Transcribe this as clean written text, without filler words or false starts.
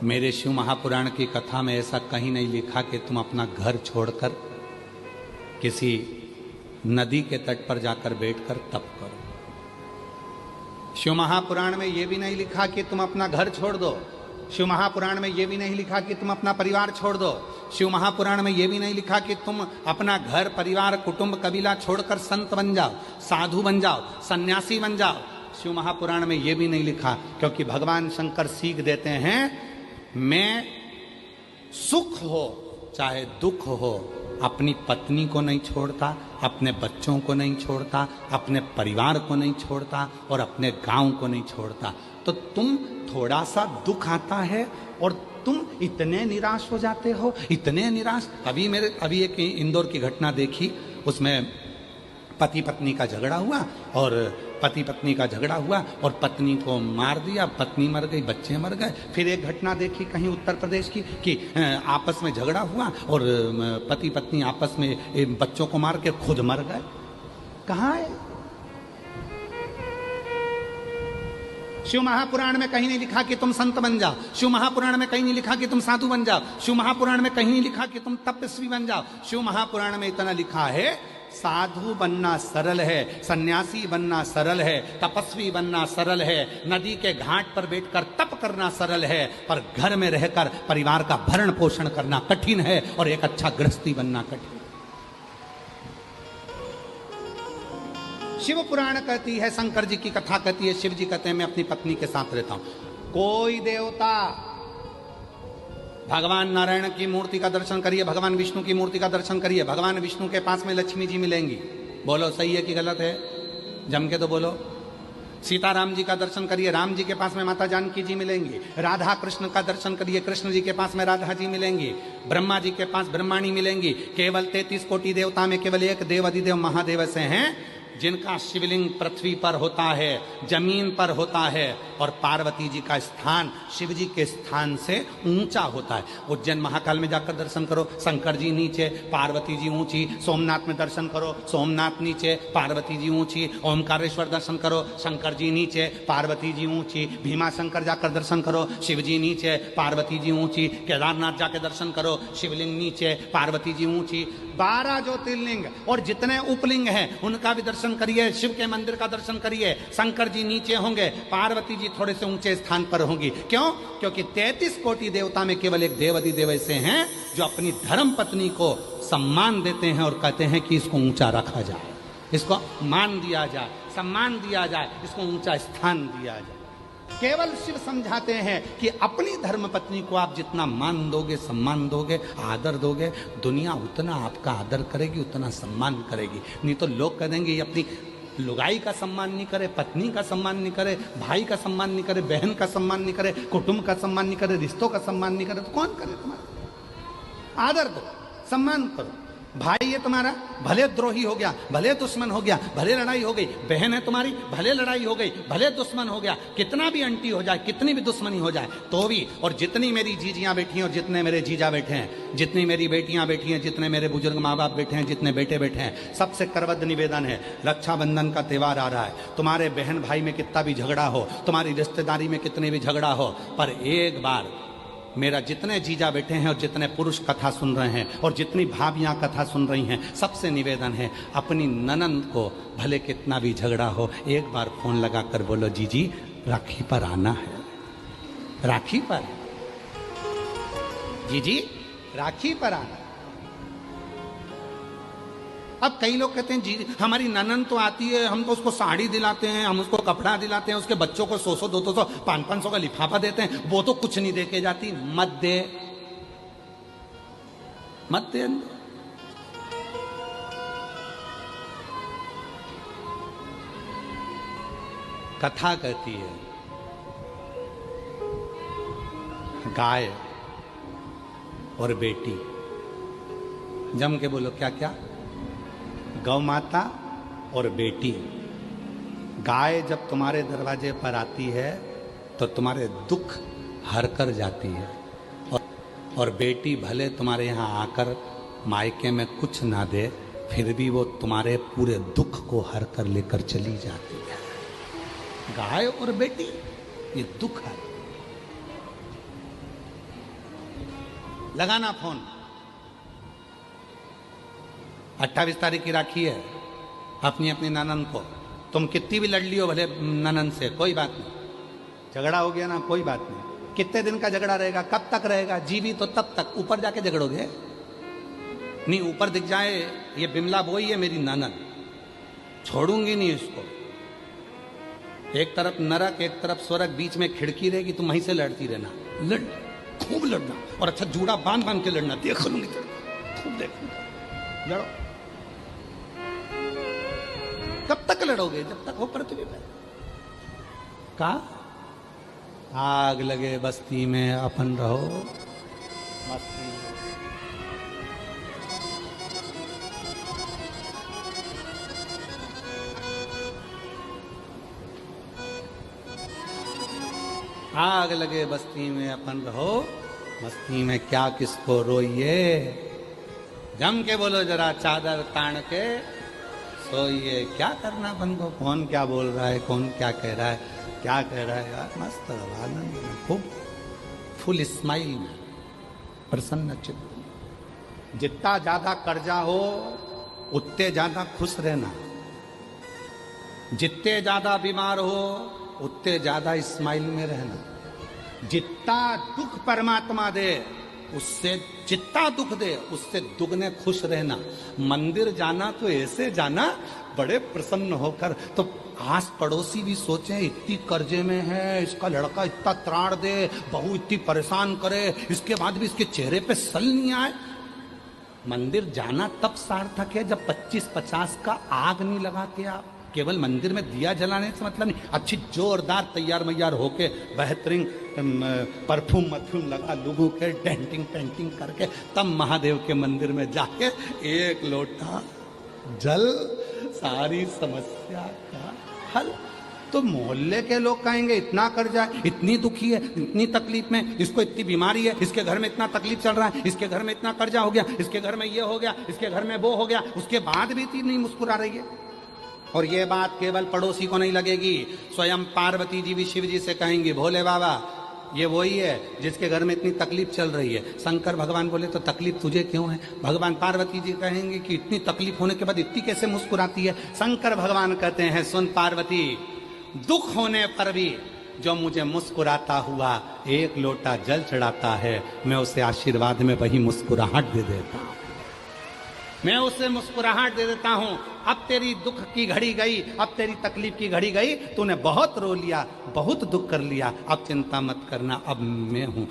मेरे शिव महापुराण की कथा में ऐसा कहीं नहीं लिखा कि तुम अपना घर छोड़कर किसी नदी के तट पर जाकर बैठकर तप करो। शिव महापुराण में यह भी नहीं लिखा कि तुम अपना घर छोड़ दो। शिव महापुराण में यह भी नहीं लिखा कि तुम अपना परिवार छोड़ दो। शिव महापुराण में यह भी नहीं लिखा कि तुम अपना घर परिवार कुटुंब कबीला छोड़कर संत बन जाओ, साधु बन जाओ, सन्यासी बन जाओ। शिव महापुराण में यह भी नहीं लिखा, क्योंकि भगवान शंकर सीख देते हैं, मैं सुख हो चाहे दुख हो अपनी पत्नी को नहीं छोड़ता, अपने बच्चों को नहीं छोड़ता, अपने परिवार को नहीं छोड़ता और अपने गांव को नहीं छोड़ता। तो तुम थोड़ा सा दुख आता है और तुम इतने निराश हो जाते हो, इतने निराश। अभी एक इंदौर की घटना देखी, उसमें पति पत्नी का झगड़ा हुआ और पत्नी को मार दिया, पत्नी मर गई, बच्चे मर गए। फिर एक घटना देखी कहीं उत्तर प्रदेश की कि आपस में झगड़ा हुआ और पति पत्नी आपस में बच्चों को मार के खुद मर गए। कहाँ है? शिव महापुराण में कहीं नहीं लिखा कि तुम संत बन जाओ। शिव महापुराण में कहीं नहीं लिखा कि तुम साधु बन जाओ। शिव महापुराण में कहीं नहीं लिखा कि तुम तपस्वी बन जाओ। शिव महापुराण में इतना लिखा है, साधु बनना सरल है, सन्यासी बनना सरल है, तपस्वी बनना सरल है, नदी के घाट पर बैठकर तप करना सरल है, पर घर में रहकर परिवार का भरण पोषण करना कठिन है और एक अच्छा गृहस्थी बनना कठिन। शिव पुराण कहती है, शंकर जी की कथा कहती है, शिव जी कहते हैं मैं अपनी पत्नी के साथ रहता हूं। कोई देवता, भगवान नारायण की मूर्ति का दर्शन करिए, भगवान विष्णु की मूर्ति का दर्शन करिए, भगवान विष्णु के पास में लक्ष्मी जी मिलेंगी। बोलो सही है कि गलत है? जम के तो बोलो। सीताराम जी का दर्शन करिए, राम जी के पास में माता जानकी जी मिलेंगी। राधा कृष्ण का दर्शन करिए, कृष्ण जी के पास में राधा जी मिलेंगी। ब्रह्मा जी के पास ब्रह्माणी मिलेंगी। केवल 33 कोटि देवता में केवल एक देव अधिदेव महादेव से हैं जिनका शिवलिंग पृथ्वी पर होता है, जमीन पर होता है, और पार्वती जी का स्थान शिव जी के स्थान से ऊंचा होता है। उज्जैन महाकाल में जाकर दर्शन करो, शंकर जी नीचे, पार्वती जी ऊंची। सोमनाथ में दर्शन करो, सोमनाथ नीचे, पार्वती जी ऊंची। ओमकारेश्वर दर्शन करो, शंकर जी नीचे, पार्वती जी ऊंची। भीमा शंकर जाकर दर्शन करो, शिव जी नीचे, पार्वती जी ऊंची। केदारनाथ जाकर दर्शन करो, शिवलिंग नीचे, पार्वती जी ऊंची। 12 ज्योतिर्लिंग और जितने उपलिंग हैं उनका भी दर्शन करिए। शिव के मंदिर का दर्शन करिए, शंकर जी नीचे होंगे, पार्वती जी थोड़े से ऊंचे स्थान पर होंगी। क्यों? क्योंकि 33 कोटि देवता में केवल एक देव अधिदेव ऐसे हैं जो अपनी धर्म पत्नी को सम्मान देते हैं और कहते हैं कि इसको ऊंचा रखा जाए, इसको मान दिया जाए, सम्मान दिया जाए, इसको ऊंचा स्थान दिया जाए। केवल शिव समझाते हैं कि अपनी धर्म पत्नी को आप जितना मान दोगे, सम्मान दोगे, आदर दोगे, दुनिया उतना आपका आदर करेगी, उतना सम्मान करेगी। नहीं तो लोग कह देंगे ये अपनी लुगाई का सम्मान नहीं करे, पत्नी का सम्मान नहीं करे, भाई का सम्मान नहीं करे, बहन का सम्मान नहीं करे, कुटुंब का सम्मान नहीं करे, रिश्तों का सम्मान नहीं करे, तो कौन करे? तुम्हारा आदर दो, सम्मान करो। भाई ये तुम्हारा भले द्रोही हो गया, भले दुश्मन हो गया, भले लड़ाई हो गई, बहन है तुम्हारी, भले लड़ाई हो गई, भले दुश्मन हो गया, कितना भी अंटी हो जाए, कितनी भी दुश्मनी हो जाए तो भी, और जितनी मेरी जीजियां बैठी हैं और जितने मेरे जीजा बैठे हैं, जितनी मेरी बेटियां बैठी हैं, जितने मेरे बुजुर्ग माँ बाप बैठे हैं, जितने बेटे बैठे हैं, सबसे करबद्ध निवेदन है, रक्षाबंधन का त्यौहार आ रहा है, तुम्हारे बहन भाई में कितना भी झगड़ा हो, तुम्हारी रिश्तेदारी में कितने भी झगड़ा हो, पर एक बार मेरा जितने जीजा बैठे हैं और जितने पुरुष कथा सुन रहे हैं और जितनी भाभियां कथा सुन रही हैं, सबसे निवेदन है, अपनी ननंद को भले कितना भी झगड़ा हो, एक बार फोन लगा कर बोलो, जीजी राखी पर आना है, राखी पर, जीजी राखी पर आना। अब कई लोग कहते हैं जी हमारी ननंद तो आती है, हम तो उसको साड़ी दिलाते हैं, हम उसको कपड़ा दिलाते हैं, उसके बच्चों को 100-100, 200, 500 का लिफाफा देते हैं, वो तो कुछ नहीं दे के जाती। मत दे, मत दे। कथा कहती है, गाय और बेटी, जम के बोलो क्या क्या? गौ माता और बेटी। गाय जब तुम्हारे दरवाजे पर आती है तो तुम्हारे दुख हर कर जाती है, और बेटी भले तुम्हारे यहाँ आकर मायके में कुछ ना दे, फिर भी वो तुम्हारे पूरे दुख को हर कर लेकर चली जाती है। गाय और बेटी ये दुख है। लगाना फोन। 28 तारीख की राखी है, अपनी अपनी ननन को, तुम कितनी भी लड़ लियो भले ननन से, कोई बात नहीं। झगड़ा हो गया ना, कोई बात नहीं। कितने दिन का झगड़ा रहेगा, कब तक रहेगा, जीवी तो तब तक, ऊपर जाके झगड़ोगे नहीं। ऊपर दिख जाए ये बिमला बोई है मेरी ननन, छोड़ूंगी नहीं इसको। एक तरफ नरक एक तरफ स्वर्ग, बीच में खिड़की रहेगी, तुम वहीं से लड़ती रहना, लड़ खूब लड़ना, और अच्छा जूड़ा बांध बांध के लड़ना, देख लूंगी खूब देख लड़ो। कब तक लड़ोगे, जब तक हो पृथ्वी पे। का आग लगे बस्ती में अपन रहो मस्ती। आग लगे बस्ती में अपन रहो मस्ती में, क्या किसको रोइए। जम के बोलो जरा चादर तान के सोइए। क्या करना अपन को, कौन क्या बोल रहा है, कौन क्या कह रहा है, क्या कह रहा है यार। मस्त रहो, आनंद में, खूब फुल स्माइल में, प्रसन्न चित्त। जितना ज्यादा कर्जा हो उतने ज्यादा खुश रहना, जितने ज्यादा बीमार हो उतने ज्यादा स्माइल में रहना। जितना दुख परमात्मा दे उससे, जितना दुख दे उससे दुगने खुश रहना। मंदिर जाना तो ऐसे जाना बड़े प्रसन्न होकर, तो आस पड़ोसी भी सोचे इतनी कर्जे में है, इसका लड़का इतना त्राण दे, बहू इतनी परेशान करे, इसके बाद भी इसके चेहरे पे सल नहीं आए। मंदिर जाना तब सार्थक है जब 25-50 का आग नहीं लगाते आप। केवल मंदिर में दिया जलाने से मतलब नहीं, अच्छी जोरदार तैयार मैयार होके बेहतरीन परफ्यूम मथ्यूम लगा लोगों के डेंटिंग पेंटिंग करके तब महादेव के मंदिर में जाके एक लोटा जल, सारी समस्या का हल। तो मोहल्ले के लोग कहेंगे इतना कर्जा है, इतनी दुखी है, इतनी तकलीफ में, इसको इतनी बीमारी है, इसके घर में इतना तकलीफ चल रहा है, इसके घर में इतना कर्जा हो गया, इसके घर में ये हो गया, इसके घर में वो हो गया, उसके बाद भी इतनी नहीं मुस्कुरा रही है। और ये बात केवल पड़ोसी को नहीं लगेगी, स्वयं पार्वती जी भी शिव जी से कहेंगी भोले बाबा ये वही है जिसके घर में इतनी तकलीफ चल रही है। शंकर भगवान बोले तो तकलीफ तुझे क्यों है। भगवान पार्वती जी कहेंगे कि इतनी तकलीफ होने के बाद इतनी कैसे मुस्कुराती है। शंकर भगवान कहते हैं सुन पार्वती, दुख होने पर भी जो मुझे मुस्कुराता हुआ एक लोटा जल चढ़ाता है, मैं उसे आशीर्वाद में वही मुस्कुराहट दे देता हूं, मैं उसे मुस्कुराहट दे देता हूं। अब तेरी दुख की घड़ी गई, अब तेरी तकलीफ की घड़ी गई, तूने बहुत रो लिया, बहुत दुख कर लिया, अब चिंता मत करना, अब मैं हूं।